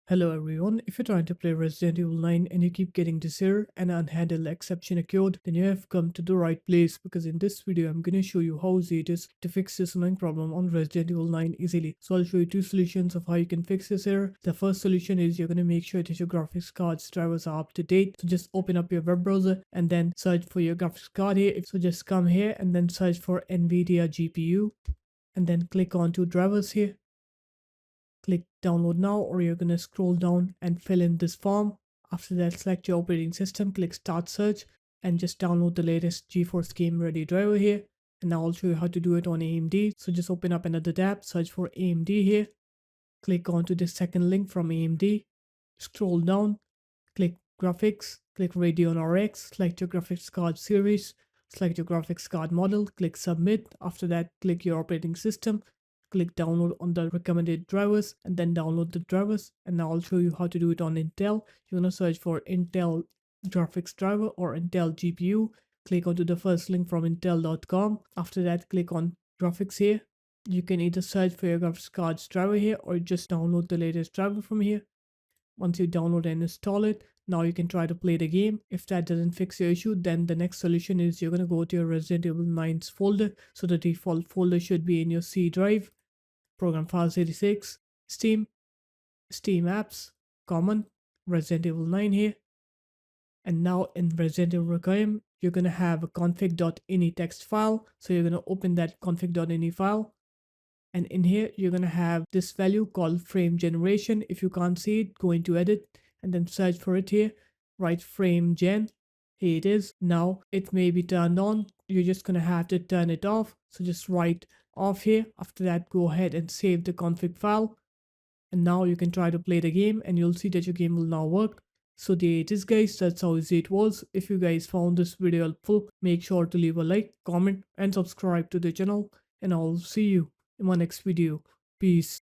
Hello everyone, if you're trying to play Resident Evil 9 and you keep getting this error and unhandled exception occurred, then you have come to the right place because in this video I'm gonna show you how easy it is to fix this annoying problem on Resident Evil 9 easily. So I'll show you two solutions of how you can fix this error. The first solution is you're gonna make sure that your graphics card's drivers are up to date. So just open up your web browser and then search for your graphics card here. So just come here and then search for NVIDIA GPU and then click on to drivers here. Click download now, or you're going to scroll down and fill in this form. After that, select your operating system, click start search and just download the latest GeForce Game Ready driver here. And now I'll show you how to do it on AMD. So just open up another tab, search for AMD here, click onto the second link from AMD, scroll down, click graphics, click Radeon RX, select your graphics card series, select your graphics card model, click submit. After that, click your operating system, click download on the recommended drivers and then download the drivers. And now I'll show you how to do it on Intel. You're gonna search for Intel graphics driver or Intel GPU. Click onto the first link from intel.com. After that, click on graphics here. You can either search for your graphics card's driver here or just download the latest driver from here. Once you download and install it, now you can try to play the game. If that doesn't fix your issue, then the next solution is you're going to go to your Resident Evil 9's folder. So the default folder should be in your C drive, Program Files 86, Steam, Steam Apps, Common, Resident Evil 9 here. And now in Resident Evil Requiem, you're going to have a config.ini text file. So you're going to open that config.ini file. And in here, you're going to have this value called frame generation. If you can't see it, go into edit and then search for it here. Write frame gen. Here it is. Now it may be turned on. You're just going to have to turn it off. So just write off here. After that, go ahead and save the config file. And now you can try to play the game and you'll see that your game will now work. So there it is guys, that's how easy it was. If you guys found this video helpful, make sure to leave a like, comment and subscribe to the channel, and I'll see you in my next video. Peace.